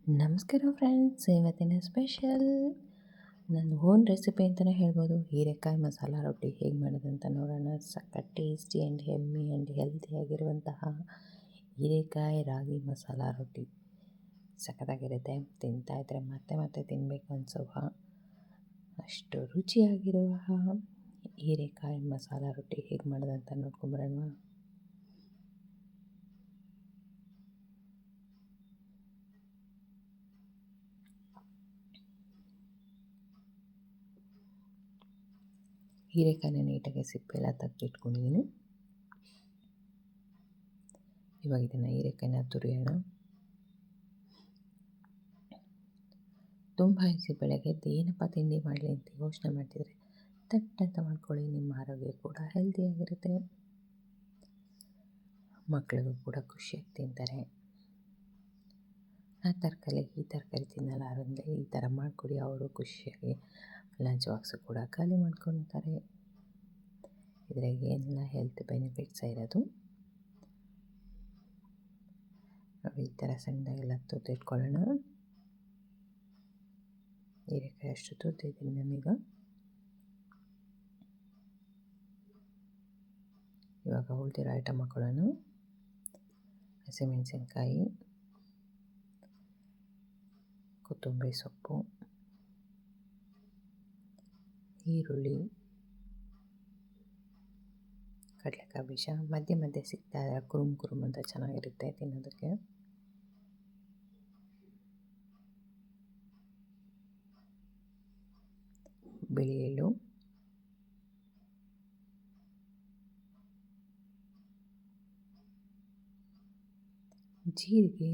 ನಮಸ್ಕಾರ ಫ್ರೆಂಡ್ಸ್, ಇವತ್ತಿನ ಸ್ಪೆಷಲ್ ನನ್ನ ಓನ್ ರೆಸಿಪಿ ಅಂತಲೇ ಹೇಳ್ಬೋದು. ಹೀರೆಕಾಯಿ ಮಸಾಲ ರೊಟ್ಟಿ ಹೇಗೆ ಮಾಡೋದಂತ ನೋಡೋಣ. ಸಖತ್ ಟೇಸ್ಟಿ ಆ್ಯಂಡ್ ಹೆಮ್ಮಿ ಆ್ಯಂಡ್ ಹೆಲ್ತಿಯಾಗಿರುವಂತಹ ಹೀರೆಕಾಯಿ ರಾಗಿ ಮಸಾಲ ರೊಟ್ಟಿ ಸಖತ್ತಾಗಿರುತ್ತೆ. ತಿಂತಾಯಿದ್ರೆ ಮತ್ತೆ ಮತ್ತೆ ತಿನ್ನಬೇಕು ಅನಿಸುವ ಅಷ್ಟು ರುಚಿಯಾಗಿರುವ ಹೀರೆಕಾಯಿ ಮಸಾಲ ರೊಟ್ಟಿ ಹೇಗೆ ಮಾಡೋದಂತ ನೋಡ್ಕೊಂಬರೋಣ. ಹೀರೆಕಾಯಿನ ನೀಟಾಗಿ ಸಿಪ್ಪೆಲ್ಲ ತೆಗೆದಿಟ್ಕೊಂಡಿದ್ದೀನಿ. ಇವಾಗ ಇದನ್ನು ಹೀರೆಕಾಯಿನ ತುರಿಯೋಣ. ತುಂಬ ಈಸಿ. ಬೆಳಗ್ಗೆ ಏನಪ್ಪ ತಿಂಡಿ ಮಾಡಲಿ ಅಂತ ಯೋಚನೆ ಮಾಡ್ತಿದ್ರೆ ತಟ್ಟಂತ ಮಾಡ್ಕೊಳ್ಳಿ. ನಿಮ್ಮ ಆರೋಗ್ಯ ಕೂಡ ಹೆಲ್ತಿಯಾಗಿರುತ್ತೆ, ಮಕ್ಕಳಿಗೂ ಕೂಡ ಖುಷಿಯಾಗಿ ತಿಂತಾರೆ. ಆ ತರಕಾರಿ ಈ ತರಕಾರಿ ತಿನ್ನಲ್ಲ ಅಂದರೆ ಈ ಥರ ಮಾಡಿಕೊಡಿ, ಅವರು ಖುಷಿಯಾಗಿ ಲಂಚ್ ಬಾಕ್ಸು ಕೂಡ ಖಾಲಿ ಮಾಡ್ಕೊತಾರೆ. ಇದ್ರಾಗ ಏನೆಲ್ಲ ಹೆಲ್ತ್ ಬೆನಿಫಿಟ್ಸ್ ಇರೋದು. ಈ ಥರ ಸಣ್ಣದಾಗೆಲ್ಲ ತುರ್ದಿಟ್ಕೊಳ್ಳೋಣ. ಹೀರೆಕಾಯಿ ಅಷ್ಟು ತುರ್ದಿದ್ದೀನಿ ನಾನೀಗ. ಇವಾಗ ಉಳಿದಿರೋ ಐಟಮ್ ಹಾಕೊಳ್ಳೋಣ. ಹಸಿಮೆಣಸಿನ್ಕಾಯಿ, ಕೊತ್ತಂಬರಿ ಸೊಪ್ಪು, ಈರುಳ್ಳಿ, ಕಡಲೆಕಾಯಿ ಬೀಜ ಮಧ್ಯೆ ಮಧ್ಯೆ ಸಿಗ್ತಾ ಇದ್ದಾರೆ. ಕುರುಮ್ ಅಂತ ಚೆನ್ನಾಗಿರುತ್ತೆ ತಿನ್ನೋದಕ್ಕೆ. ಬಿಳಿ ಎಳ್ಳು, ಜೀರಿಗೆ,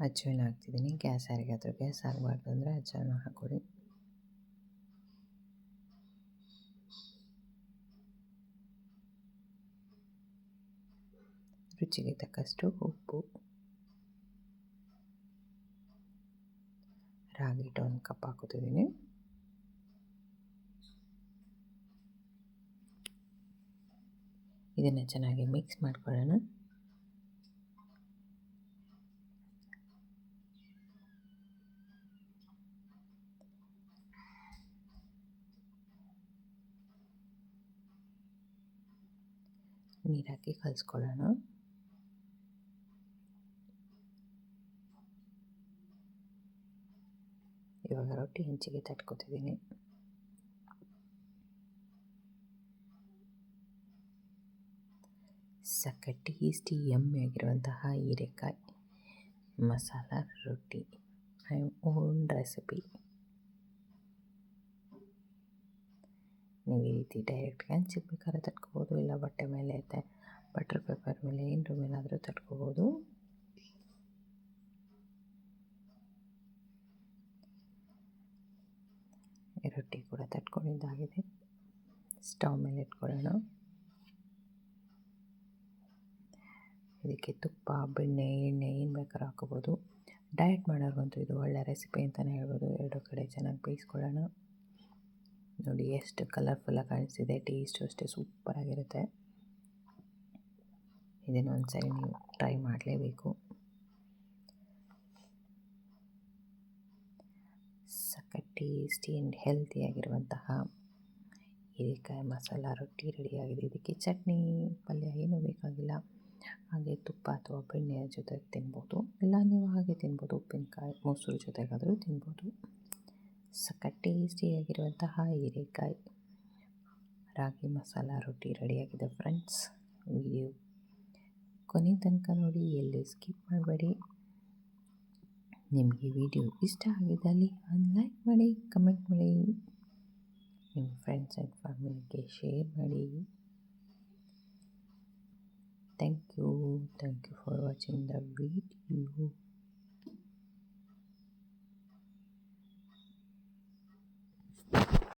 ಅಜ್ವಾನ ಹಾಕ್ತಿದ್ದೀನಿ. ಗ್ಯಾಸ್ ಯಾರಿಗಾದರೂ ಗ್ಯಾಸ್ ಆಗಬಾರ್ದು ಅಂದರೆ ಅಜ್ವಾನ ಹಾಕ್ಕೊಡಿ. ರುಚಿಗೆ ತಕ್ಕಷ್ಟು ಉಪ್ಪು. ರಾಗಿ ಹಿಟ್ಟು 1 ಕಪ್ ಹಾಕೋತಿದ್ದೀನಿ. ಇದನ್ನು ಚೆನ್ನಾಗಿ ಮಿಕ್ಸ್ ಮಾಡ್ಕೊಳ್ಳೋಣ. ನೀರು ಹಾಕಿ ಕಲಿಸ್ಕೊಳ್ಳೋಣ. ಇವಾಗ ರೊಟ್ಟಿ ಹಂಚಿಗೆ ತಟ್ಕೊತಿದ್ದೀನಿ. ಸಖತ್ ಟೇಸ್ಟಿ ಯಮ್ಮಿ ಆಗಿರುವಂತಹ ಹೀರೆಕಾಯಿ ಮಸಾಲ ರೊಟ್ಟಿ ಮೈ ಓನ್ ರೆಸಿಪಿ. ನೀವು ಈ ರೀತಿ ಡೈರೆಕ್ಟ್ಗೆ ಹಂಚಿಗೆ ಬೇಕಾದ್ರೆ ತಟ್ಕೋಬೋದು, ಇಲ್ಲ ಬಟ್ಟೆ ಮೇಲೆ ಬಟರ್ ಪೇಪರ್ ಮೇಲೆ ಏನರ ಮೇಲಾದರೂ ತಟ್ಕೋಬೋದು. ರೊಟ್ಟಿ ಕೂಡ ತಟ್ಕೊಂಡಿದ್ದಾಗಿದೆ. ಸ್ಟವ್ ಮೇಲೆ ಇಟ್ಕೊಳ್ಳೋಣ. ಇದಕ್ಕೆ ತುಪ್ಪ, ಬೆಣ್ಣೆ, ಎಣ್ಣೆ ಏನು ಬೇಕಾದ್ರೂ ಹಾಕೋಬೋದು. ಡಯಟ್ ಮಾಡೋರ್ಗಂತೂ ಇದು ಒಳ್ಳೆ ರೆಸಿಪಿ ಅಂತಲೇ ಹೇಳ್ಬೋದು. ಎರಡು ಕಡೆ ಚೆನ್ನಾಗಿ ಬೇಯಿಸ್ಕೊಳ್ಳೋಣ. ನೋಡಿ ಎಷ್ಟು ಕಲರ್ಫುಲ್ಲಾಗಿ ಕಾಣಿಸ್ತಿದೆ. ಟೇಸ್ಟು ಅಷ್ಟೇ ಸೂಪರಾಗಿರುತ್ತೆ. ಇದನ್ನು ಒಂದ್ಸರಿ ನೀವು ಟ್ರೈ ಮಾಡಲೇಬೇಕು. ಸಖತ್ ಟೇಸ್ಟಿ ಆ್ಯಂಡ್ ಹೆಲ್ತಿಯಾಗಿರುವಂತಹ ಹೀರೆಕಾಯಿ ಮಸಾಲ ರೊಟ್ಟಿ ರೆಡಿಯಾಗಿದೆ. ಇದಕ್ಕೆ ಚಟ್ನಿ, ಪಲ್ಯ ಏನೂ ಬೇಕಾಗಿಲ್ಲ. ಹಾಗೆ ತುಪ್ಪ ಅಥವಾ ಬೆಣ್ಣೆಯ ಜೊತೆಗೆ ತಿನ್ಬೋದು, ಇಲ್ಲ ನೀವು ಹಾಗೆ ತಿನ್ಬೋದು. ಉಪ್ಪಿನಕಾಯಿ, ಮೊಸರು ಜೊತೆಗಾದರೂ ತಿನ್ಬೋದು. ಸಖತ್ ಟೇಸ್ಟಿಯಾಗಿರುವಂತಹ ಹೀರೆಕಾಯಿ ರಾಗಿ ಮಸಾಲ ರೊಟ್ಟಿ ರೆಡಿಯಾಗಿದೆ ಫ್ರೆಂಡ್ಸ್. ವಿಡಿಯೋ ಕೊನೆ ತನಕ ನೋಡಿ, ಎಲ್ಲಿ ಸ್ಕಿಪ್ ಮಾಡಬೇಡಿ. ನಿಮಗೆ ವಿಡಿಯೋ ಇಷ್ಟ ಆಗಿದ್ದಲ್ಲಿ ಒಂದು ಲೈಕ್ ಮಾಡಿ, ಕಮೆಂಟ್ ಮಾಡಿ, ನಿಮ್ಮ ಫ್ರೆಂಡ್ಸ್ ಆ್ಯಂಡ್ ಫ್ಯಾಮಿಲಿಗೆ ಶೇರ್ ಮಾಡಿ. Thank you for watching the video.